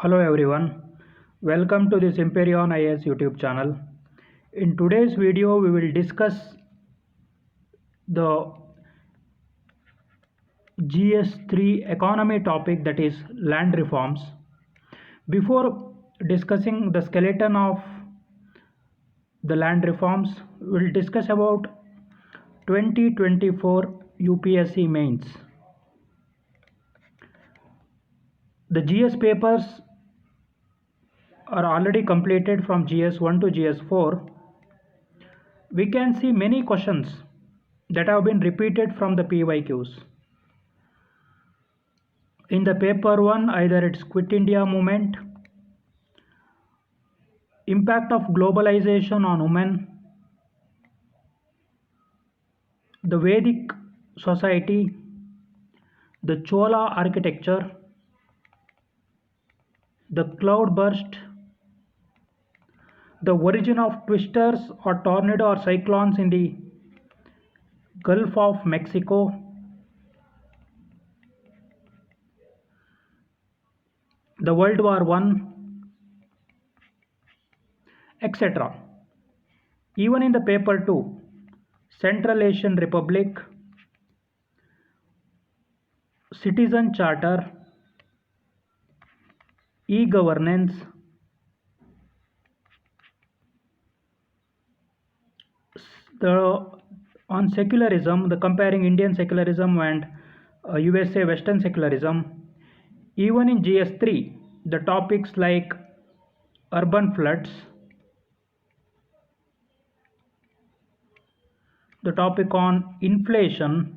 Hello everyone, welcome to the SIMPERION IAS YouTube channel. In today's video, we will discuss the GS3 economy topic, that is land reforms. Before discussing the skeleton of the land reforms, we will discuss about 2024 UPSC mains. The GS papers are already completed from GS1 to GS4. We can see many questions that have been repeated from the PYQs. In the paper 1, either it's Quit India movement, impact of globalization on women, the Vedic society, the Chola architecture, the cloud burst, the origin of twisters or tornado or cyclones in the Gulf of Mexico, the World War I, etc. Even in the paper 2, Central Asian Republic, Citizen Charter, e-governance, on secularism, the comparing Indian secularism and USA Western secularism. Even in GS3, the topics like urban floods, the topic on inflation,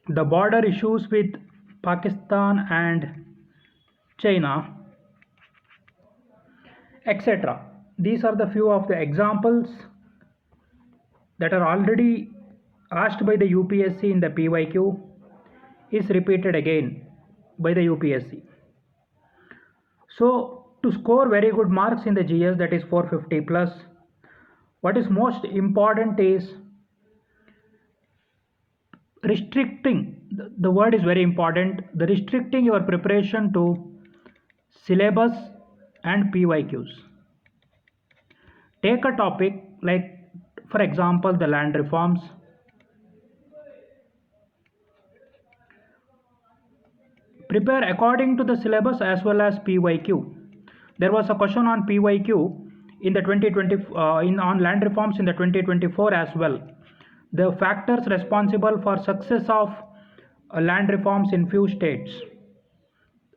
the border issues with Pakistan and China, etc. These are the few of the examples that are already asked by the UPSC in the PYQ, is repeated again by the UPSC. So to score very good marks in the GS, that is 450 plus, what is most important is restricting, the word is very important, the restricting your preparation to syllabus and PYQs. Take a topic like, for example, the land reforms. Prepare according to the syllabus as well as PYQ. There was a question on PYQ in the 2020 on land reforms in the 2024 as well. The factors responsible for success of land reforms in few states,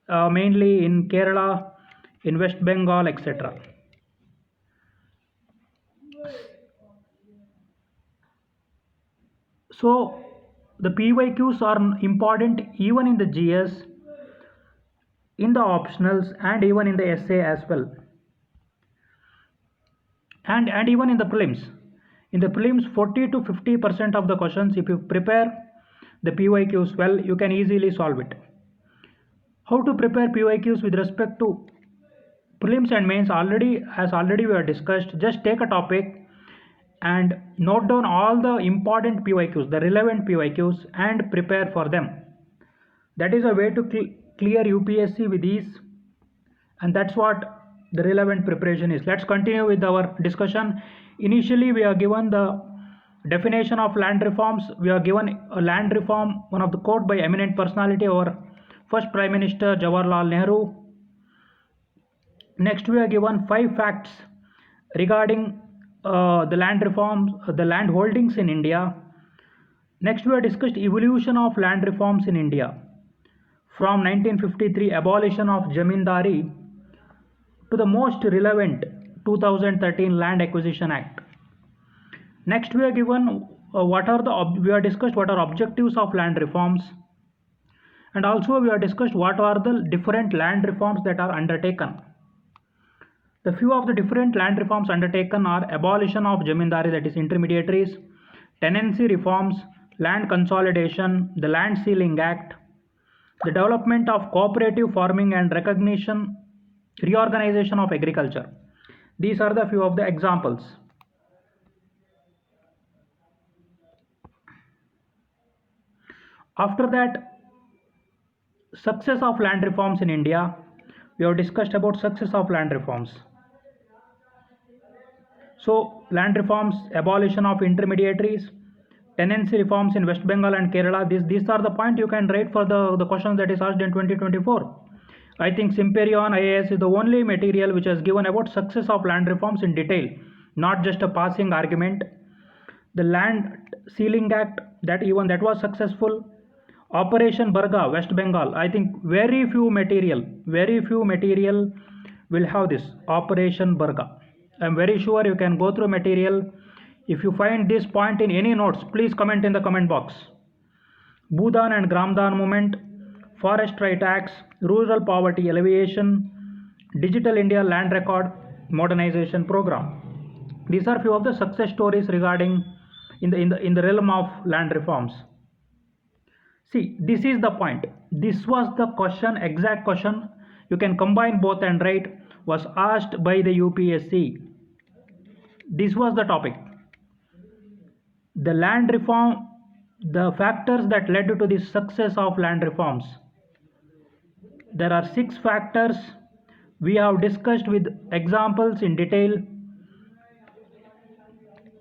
mainly in Kerala, in West Bengal, etc. So the PYQs are important even in the GS, in the optionals, and even in the essay as well, and even in the prelims. In the prelims, 40 to 50% of the questions, if you prepare the PYQs well, you can easily solve it. How to prepare PYQs with respect to prelims and mains, as already we have discussed. Just take a topic and note down all the important PYQs, the relevant PYQs, and prepare for them. That is a way to clear UPSC with ease, and that's what the relevant preparation is. Let's continue with our discussion. Initially, we are given the definition of land reforms. We are given a land reform, one of the quote by eminent personality, our first Prime Minister Jawaharlal Nehru. Next, we are given 5 facts regarding the land reforms, the land holdings in India. Next, we have discussed evolution of land reforms in India from 1953 abolition of Jamindari to the most relevant 2013 Land Acquisition Act. Next, we are given we have discussed what are objectives of land reforms, and also we have discussed what are the different land reforms that are undertaken. The few of the different land reforms undertaken are abolition of Jamindari, that is intermediaries, tenancy reforms, land consolidation, the Land Ceiling Act, the development of cooperative farming and reorganization of agriculture. These are the few of the examples. After that, success of land reforms in India. We have discussed about success of land reforms. So land reforms, abolition of intermediaries, tenancy reforms in West Bengal and Kerala. These are the point you can write for the question that is asked in 2024. I think SIMPERION IAS is the only material which has given about success of land reforms in detail, not just a passing argument. The Land Sealing Act, that was successful. Operation Barga, West Bengal. I think very few material will have this Operation Barga. I am very sure you can go through material. If you find this point in any notes, please comment in the comment box. Bhudan and Gramdan movement, forest right acts, rural poverty alleviation, Digital India land record modernization program. These are few of the success stories regarding in the realm of land reforms. See, this is the point. This was the question, exact question. You can combine both and write, was asked by the UPSC. This was the topic. The land reform, the factors that led to the success of land reforms. There are 6 factors. We have discussed with examples in detail.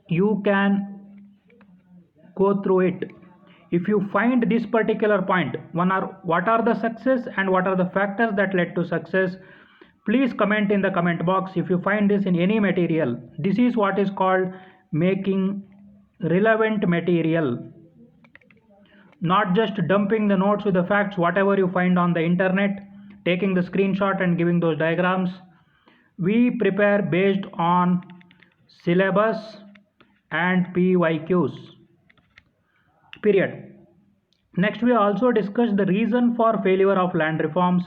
You can go through it. If you find this particular point, what are the success and what are the factors that led to success, please comment in the comment box. If you find this in any material, this is what is called making relevant material, not just dumping the notes with the facts whatever you find on the internet, taking the screenshot and giving those diagrams. We prepare based on syllabus and PYQs. Period. Next, we also discussed the reason for failure of land reforms.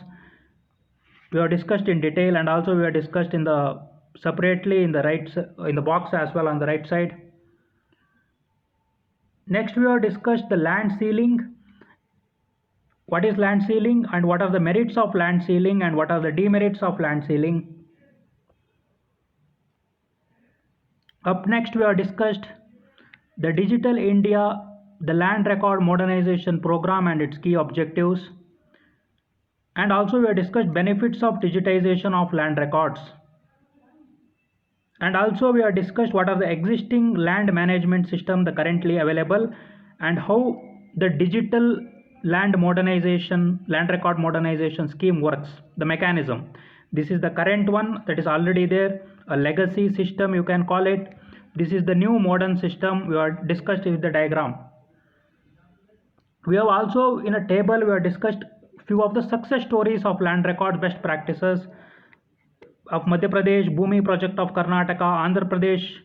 We have discussed in detail, and also we have discussed in the separately in the box as well on the right side. Next, we have discussed the land sealing. What is land sealing and what are the merits of land sealing and what are the demerits of land sealing. Up next, we have discussed the Digital India, the land record modernization program and its key objectives. And also we have discussed benefits of digitization of land records. And also we have discussed what are the existing land management system that currently available and how the digital land record modernization scheme works, the mechanism. This is the current one that is already there, a legacy system you can call it. This is the new modern system we have discussed with the diagram. We have also in a table we have discussed few of the success stories of land record best practices of Madhya Pradesh, Bhumi project of Karnataka, Andhra Pradesh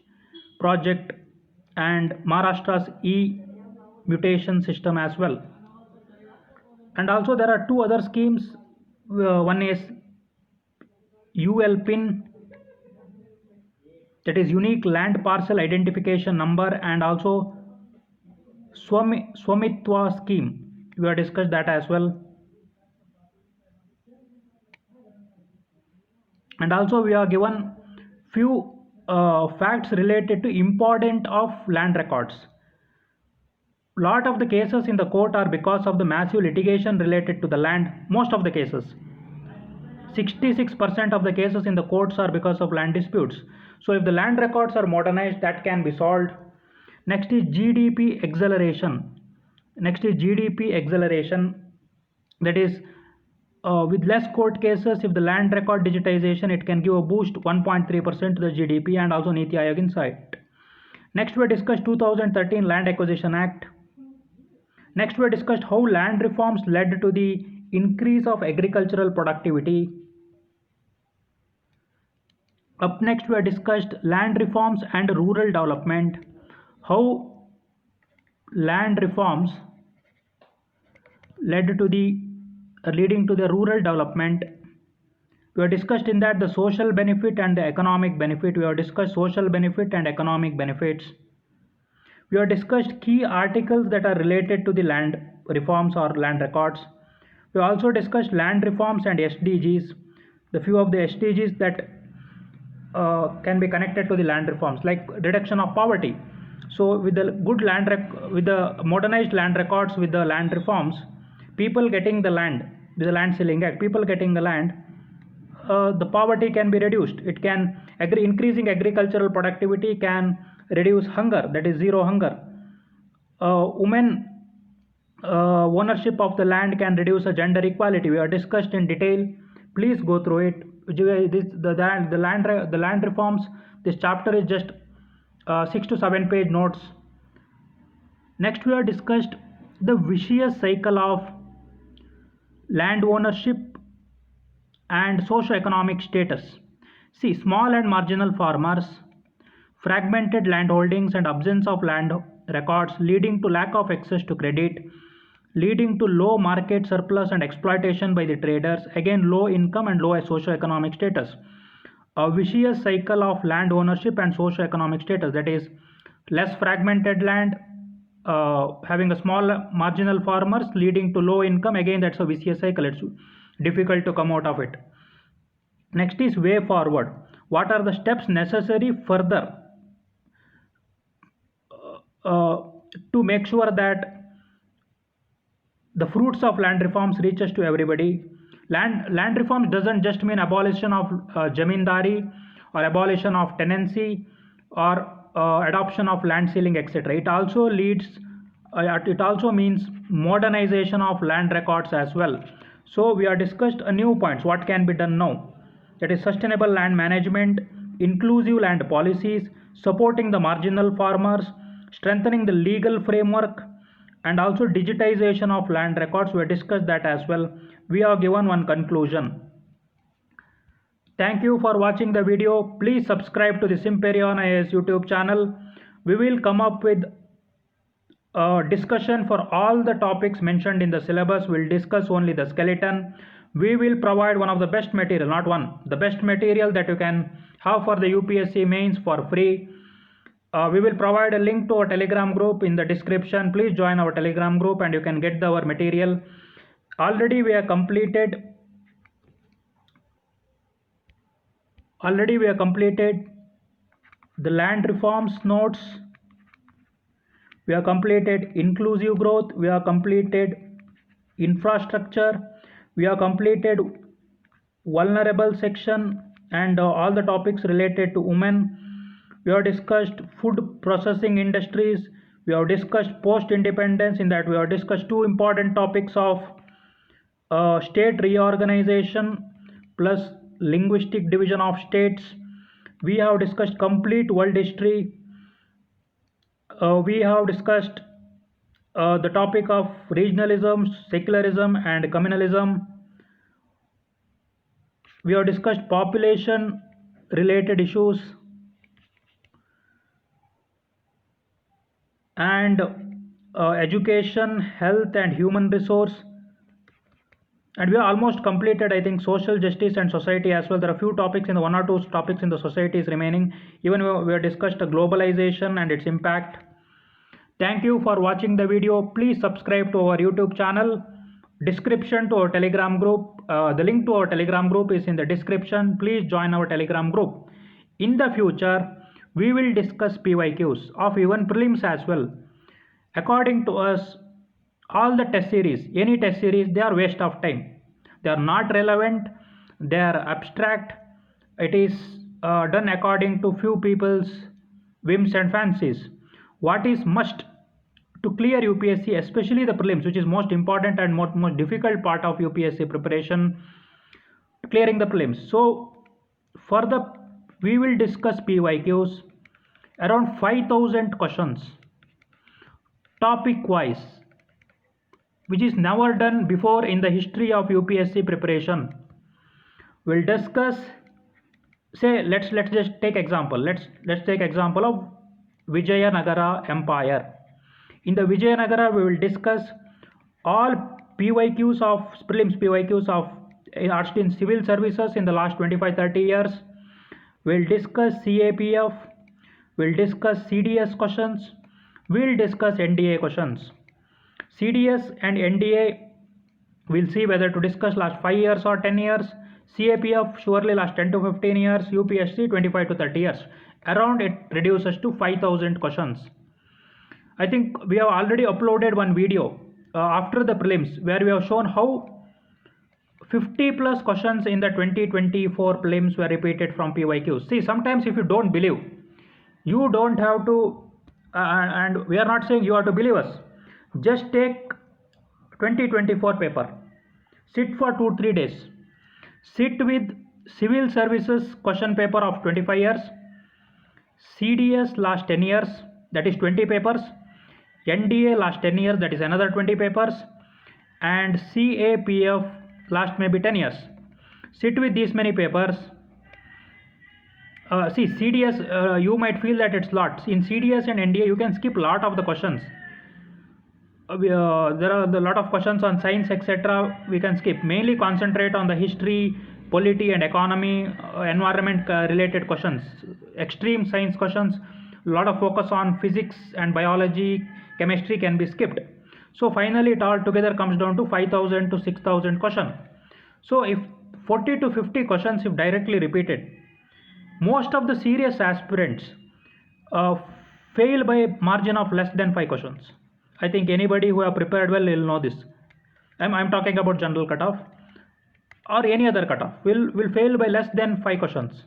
project and Maharashtra's e-mutation system as well. And also there are 2 other schemes. One is ULPIN, that is unique land parcel identification number, and also Swamitwa scheme. We have discussed that as well. And also we are given few facts related to importance of land records. Lot of the cases in the court are because of the massive litigation related to the land. Most of the cases, 66% of the cases in the courts are because of land disputes. So if the land records are modernized, that can be solved. Next is GDP acceleration. That is with less court cases, if the land record digitization, it can give a boost 1.3% to the GDP and also Niti Aayog insight. Next we discussed 2013 Land Acquisition Act. Next we discussed how land reforms led to the increase of agricultural productivity. Up next we have discussed land reforms and rural development. How land reforms leading to the rural development. We have discussed in that the social benefit and the economic benefit. We have discussed social benefit and economic benefits. We have discussed key articles that are related to the land reforms or land records. We also discussed land reforms and SDGs, the few of the SDGs that can be connected to the land reforms, like reduction of poverty. So with the modernized land records, with the land reforms, people getting the land with the Land Ceiling Act. People getting the land, the poverty can be reduced. It can increasing agricultural productivity can reduce hunger, that is zero hunger. Women ownership of the land can reduce a gender equality. We are discussed in detail. Please go through it. The land reforms. This chapter is just 6 to 7 page notes. Next, we have discussed the vicious cycle of land ownership and socio-economic status. See, small and marginal farmers, fragmented land holdings and absence of land records leading to lack of access to credit, leading to low market surplus and exploitation by the traders, again low income and low socio-economic status. A vicious cycle of land ownership and socio-economic status, that is less fragmented land, having a small marginal farmers leading to low income, again that's a vicious cycle. It's difficult to come out of it. Next is way forward. What are the steps necessary further to make sure that the fruits of land reforms reaches to everybody? Land reforms doesn't just mean abolition of jamindari or abolition of tenancy or adoption of land ceiling, etc. It also means modernization of land records as well. So we are discussed a new points what can be done now, that is sustainable land management, inclusive land policies, supporting the marginal farmers, strengthening the legal framework, and also digitization of land records. We discussed that as well. We have given one conclusion. Thank you for watching the video. Please subscribe to the Simperion IAS YouTube channel. We will come up with a discussion for all the topics mentioned in the syllabus. We'll discuss only the skeleton. We will provide one of the best material, not one, the best material that you can have for the UPSC mains for free. We will provide a link to our Telegram group in the description. Please join our Telegram group and you can get our material. Already we have completed the land reforms notes. We have completed inclusive growth. We have completed infrastructure. We have completed vulnerable section and all the topics related to women. We have discussed food processing industries. We have discussed post-independence. In that we have discussed two important topics of state reorganization plus linguistic division of states. We have discussed complete world history. We have discussed the topic of regionalism, secularism and communalism. We have discussed population related issues and education, health and human resource. And we have almost completed, I think, social justice and society as well. There are a few topics in the one or two topics in the society is remaining. Even we have discussed globalization and its impact. Thank you for watching the video. Please subscribe to our YouTube channel. Description to our Telegram group. The link to our Telegram group is in the description. Please join our Telegram group. In the future, we will discuss PYQs of even prelims as well. According to us, all the test series, any test series, they are waste of time. They are not relevant. They are abstract. It is done according to few people's whims and fancies. What is must to clear UPSC, especially the prelims, which is most important and most difficult part of UPSC preparation, clearing the prelims. So we will discuss PYQs, around 5,000 questions, topic wise, which is never done before in the history of UPSC preparation. We'll discuss, say, let's just take example. Let's take example of Vijayanagara Empire. In the Vijayanagara, we will discuss all PYQs of prelims PYQs of in civil services in the last 25-30 years. We'll discuss CAPF. We'll discuss CDS questions. We'll discuss NDA questions. CDS and NDA, we'll see whether to discuss last 5 years or 10 years. CAPF surely last 10 to 15 years. UPSC 25 to 30 years. Around it reduces to 5,000 questions. I think we have already uploaded one video after the prelims where we have shown how 50 plus questions in the 2024 prelims were repeated from PYQs. See, sometimes if you don't believe, you don't have to, and we are not saying you have to believe us. Just take 2024 paper, sit for 2-3 days, sit with civil services question paper of 25 years, CDS last 10 years, that is 20 papers, NDA last 10 years, that is another 20 papers, and CAPF last maybe 10 years. Sit with these many papers. See, CDS, you might feel that it's lots. In CDS and NDA, you can skip lot of the questions. There are a lot of questions on science, etc. We can skip. Mainly concentrate on the history, polity and economy, environment related questions. Extreme science questions, a lot of focus on physics and biology, chemistry can be skipped. So finally it all together comes down to 5,000 to 6,000 questions. So if 40 to 50 questions if directly repeated, most of the serious aspirants fail by margin of less than 5 questions. I think anybody who have prepared well will know this. I'm talking about general cutoff or any other cutoff will fail by less than 5 questions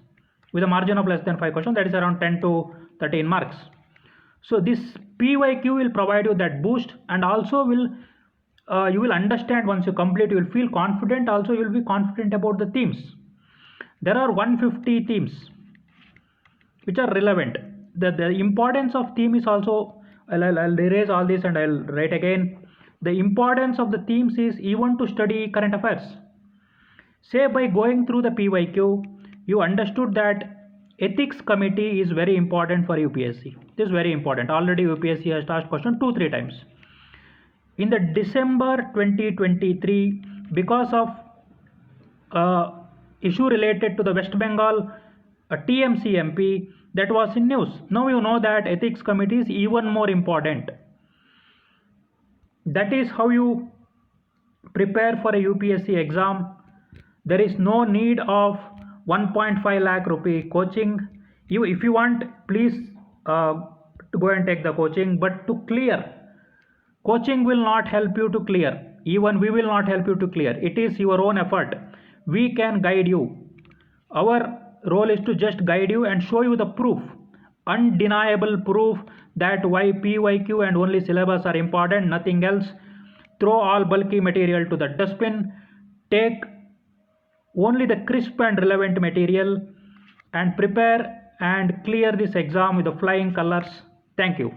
with a margin of less than 5 questions, that is around 10 to 13 marks. So this PYQ will provide you that boost, and also will you will understand once you complete, you will feel confident. Also you will be confident about the themes. There are 150 themes which are relevant. The importance of theme is also, I'll erase all this and I'll write again. The importance of the themes is even to study current affairs. Say by going through the PYQ, you understood that ethics committee is very important for UPSC. This is very important. Already UPSC has asked question 2-3 times. In the December 2023, because of issue related to the West Bengal TMC MP, that was in news. Now you know that ethics committee is even more important. That is how you prepare for a UPSC exam. There is no need of 1.5 lakh rupee coaching. If you want, please to go and take the coaching, but to clear, coaching will not help you to clear. Even we will not help you to clear. It is your own effort. We can guide you. Our role is to just guide you and show you the proof, undeniable proof, that why PYQ and only syllabus are important, nothing else. Throw all bulky material to the dustbin. Take only the crisp and relevant material and prepare and clear this exam with the flying colors. Thank you.